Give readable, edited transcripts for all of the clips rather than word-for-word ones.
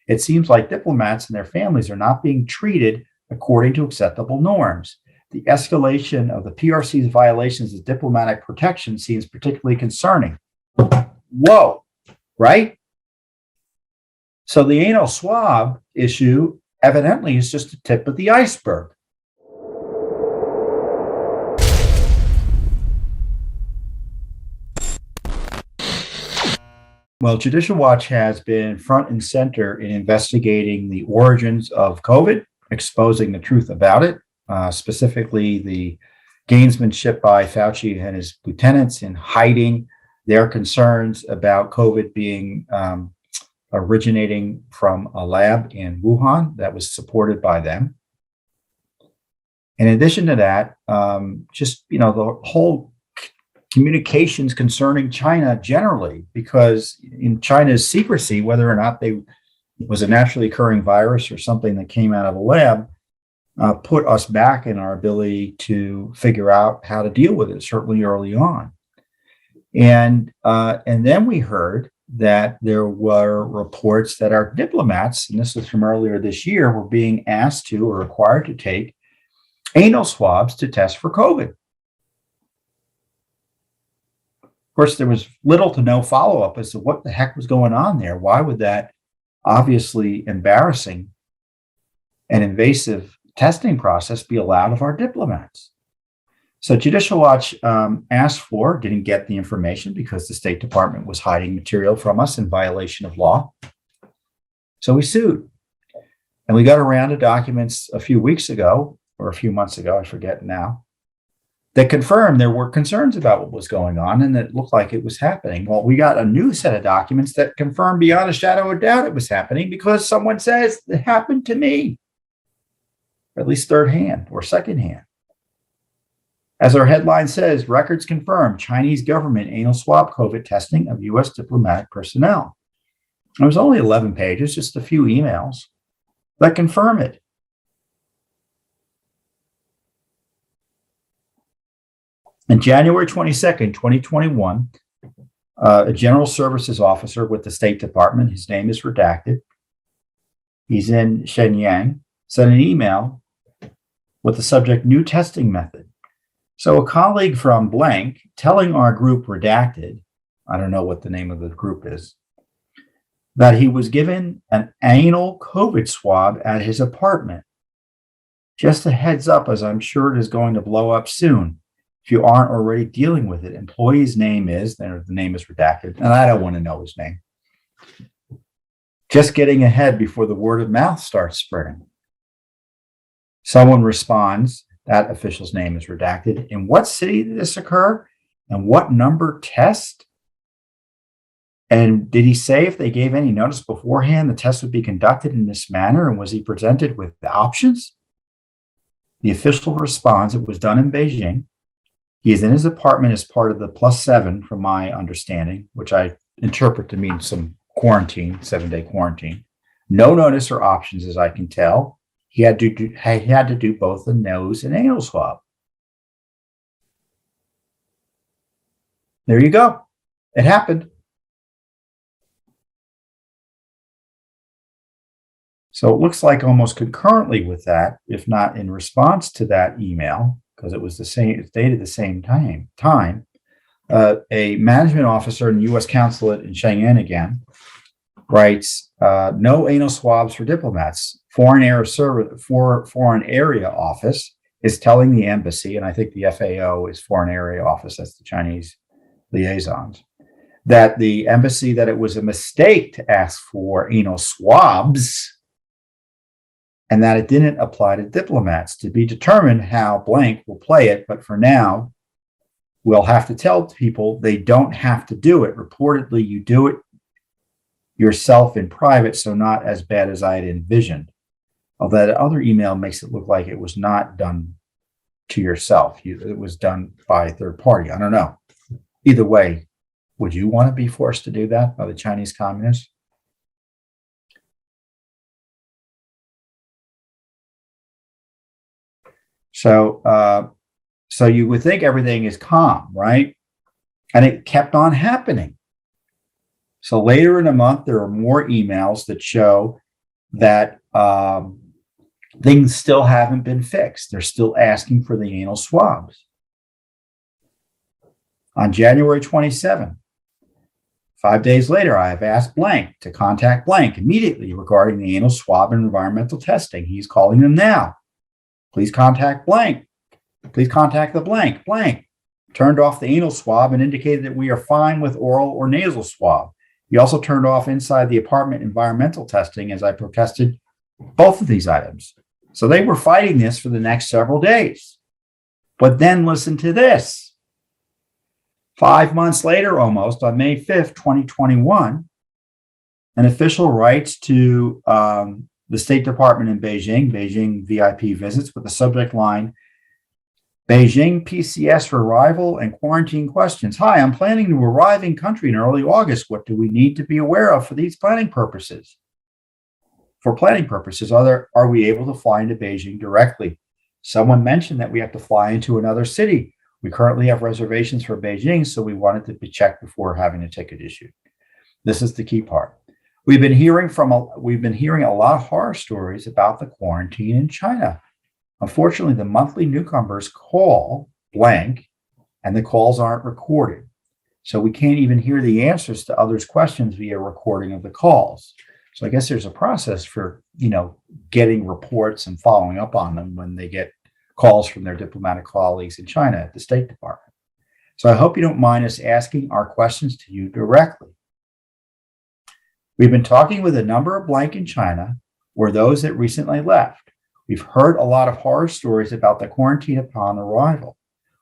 It seems like diplomats and their families are not being treated according to acceptable norms. The escalation of the PRC's violations of diplomatic protection seems particularly concerning. Whoa, right? So the anal swab issue evidently is just the tip of the iceberg. Well, Judicial Watch has been front and center in investigating the origins of COVID, exposing the truth about it, specifically the gamesmanship by Fauci and his lieutenants in hiding their concerns about COVID being originating from a lab in Wuhan that was supported by them. In addition to that, the whole communications concerning China generally, because in China's secrecy, whether or not they was a naturally occurring virus or something that came out of a lab, put us back in our ability to figure out how to deal with it, certainly early on. And then we heard that there were reports that our diplomats, and this was from earlier this year, were being asked to or required to take anal swabs to test for COVID. Of course, there was little to no follow-up as to what the heck was going on there. Why would that obviously embarrassing and invasive testing process be allowed of our diplomats? So Judicial Watch asked for, didn't get the information because the State Department was hiding material from us in violation of law. So we sued. And we got a round of documents a few weeks ago, or a few months ago, I forget now, that confirmed there were concerns about what was going on and that it looked like it was happening. Well, we got a new set of documents that confirmed beyond a shadow of doubt it was happening because someone says it happened to me, or at least third hand or second hand. As our headline says, records confirm Chinese government anal swab COVID testing of U.S. diplomatic personnel. It was only 11 pages, just a few emails that confirm it. On January 22nd, 2021, a general services officer with the State Department, his name is redacted, he's in Shenyang, sent an email with the subject new testing method. So a colleague from blank telling our group redacted, I don't know what the name of the group is, that he was given an anal COVID swab at his apartment. Just a heads up, as I'm sure it is going to blow up soon. If you aren't already dealing with it, employee's name is, the name is redacted, and I don't want to know his name. Just getting ahead before the word of mouth starts spreading. Someone responds, that official's name is redacted. In what city did this occur? And what number test? And did he say if they gave any notice beforehand, the test would be conducted in this manner? And was he presented with the options? The official responds, it was done in Beijing. He is in his apartment as part of the +7, from my understanding, which I interpret to mean some quarantine, 7-day quarantine. No notice or options, as I can tell. He had to do both the nose and anal swab. There you go. It happened. So it looks like almost concurrently with that, if not in response to that email, because it was the same, it's dated the same time. A management officer in the U.S. consulate in Shenyang again writes, no anal swabs for diplomats. Foreign Area Office is telling the embassy, and I think the FAO is Foreign Area Office, that's the Chinese liaisons, that the embassy, that it was a mistake to ask for anal swabs and that it didn't apply to diplomats. To be determined how blank will play it, but for now, we'll have to tell people they don't have to do it. Reportedly, you do it yourself in private, so not as bad as I had envisioned. Although that other email makes it look like it was not done to yourself. It was done by a third party. I don't know. Either way, would you want to be forced to do that by the Chinese communists? So you would think everything is calm, right? And it kept on happening. So later in the month, there are more emails that show that things still haven't been fixed. They're still asking for the anal swabs. On January 27th, 5 days later, I have asked blank to contact blank immediately regarding the anal swab and environmental testing. He's calling them now. Please contact blank. Please contact the blank. Blank turned off the anal swab and indicated that we are fine with oral or nasal swab. He also turned off inside the apartment environmental testing as I protested both of these items. So they were fighting this for the next several days. But then listen to this. 5 months later, almost on May 5th, 2021, an official writes to the State Department in Beijing VIP visits with the subject line, Beijing PCS for arrival and quarantine questions. Hi, I'm planning to arrive in country in early August. What do we need to be aware of for these planning purposes? For planning purposes, are we able to fly into Beijing directly? Someone mentioned that we have to fly into another city. We currently have reservations for Beijing, so we wanted to be checked before having a ticket issued. This is the key part. We've been hearing a lot of horror stories about the quarantine in China. Unfortunately, the monthly newcomers call blank, and the calls aren't recorded. So we can't even hear the answers to others' questions via recording of the calls. So I guess there's a process for, getting reports and following up on them when they get calls from their diplomatic colleagues in China at the State Department. So I hope you don't mind us asking our questions to you directly. We've been talking with a number of blank in China or those that recently left. We've heard a lot of horror stories about the quarantine upon arrival.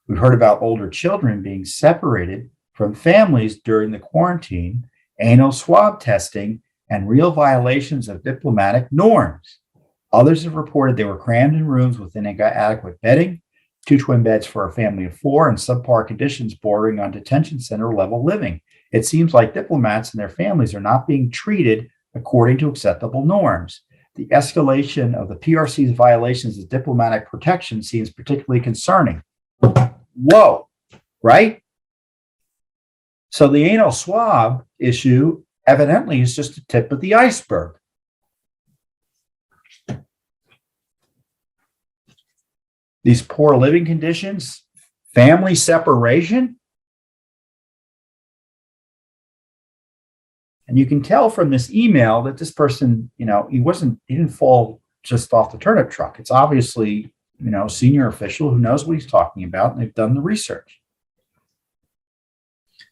We've heard about older children being separated from families during the quarantine, anal swab testing, and real violations of diplomatic norms. Others have reported they were crammed in rooms with inadequate bedding, 2 twin beds for a family of 4, and subpar conditions bordering on detention center level living. It seems like diplomats and their families are not being treated according to acceptable norms. The escalation of the PRC's violations of diplomatic protection seems particularly concerning. Whoa, right? So the anal swab issue evidently is just the tip of the iceberg. These poor living conditions, family separation. And you can tell from this email that this person, he didn't fall just off the turnip truck. It's obviously, a senior official who knows what he's talking about, and they've done the research.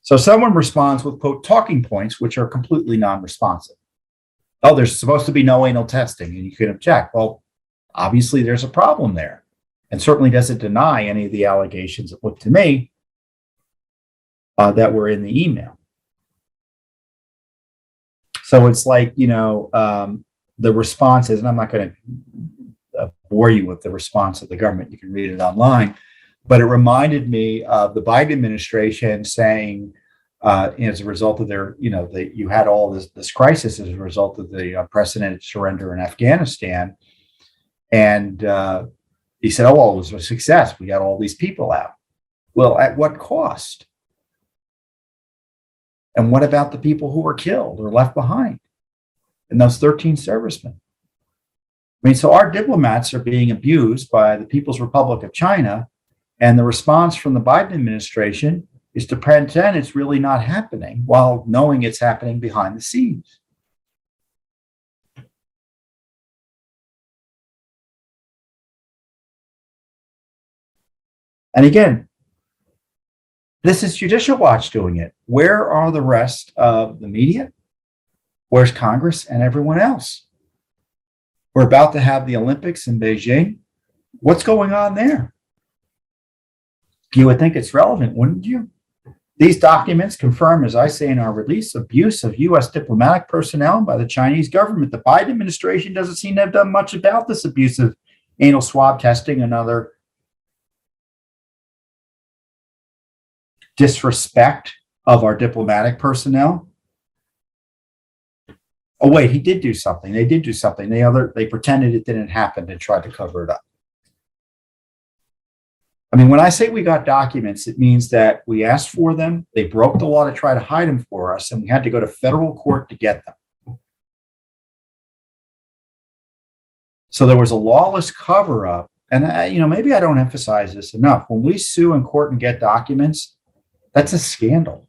So someone responds with, quote, talking points, which are completely non-responsive. Oh, there's supposed to be no anal testing, and you can object. Well, obviously there's a problem there, and certainly doesn't deny any of the allegations that look to me that were in the email. So it's like, the response is, and I'm not going to bore you with the response of the government. You can read it online. But it reminded me of the Biden administration saying, as a result of their, you had all this crisis as a result of the unprecedented surrender in Afghanistan. And he said, oh, well, it was a success. We got all these people out. Well, at what cost? And what about the people who were killed or left behind? And those 13 servicemen? So our diplomats are being abused by the People's Republic of China. And the response from the Biden administration is to pretend it's really not happening while knowing it's happening behind the scenes. And again, this is Judicial Watch doing it. Where are the rest of the media? Where's Congress and everyone else? We're about to have the Olympics in Beijing. What's going on there? You would think it's relevant, wouldn't you? These documents confirm, as I say in our release, abuse of U.S. diplomatic personnel by the Chinese government. The Biden administration doesn't seem to have done much about this abuse of anal swab testing and other disrespect of our diplomatic personnel. Oh, wait, he did do something. They did do something. They pretended it didn't happen and tried to cover it up. When I say we got documents, it means that we asked for them. They broke the law to try to hide them for us, and we had to go to federal court to get them. So there was a lawless cover up. And, maybe I don't emphasize this enough. When we sue in court and get documents, that's a scandal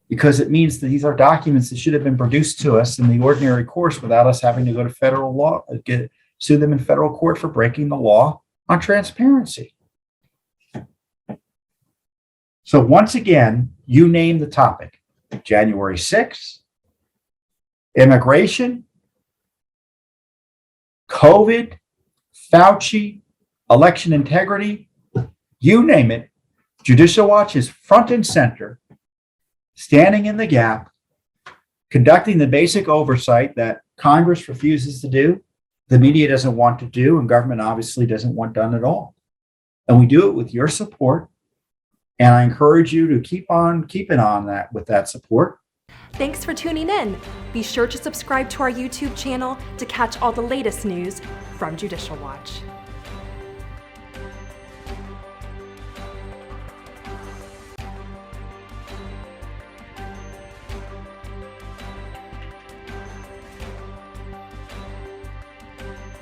because it means that these are documents that should have been produced to us in the ordinary course without us having to go to federal law, sue them in federal court for breaking the law on transparency. So once again, you name the topic: January 6th, immigration, COVID, Fauci, election integrity, you name it. Judicial Watch is front and center, standing in the gap, conducting the basic oversight that Congress refuses to do, the media doesn't want to do, and government obviously doesn't want done at all. And we do it with your support. And I encourage you to keep on keeping on that with that support. Thanks for tuning in. Be sure to subscribe to our YouTube channel to catch all the latest news from Judicial Watch.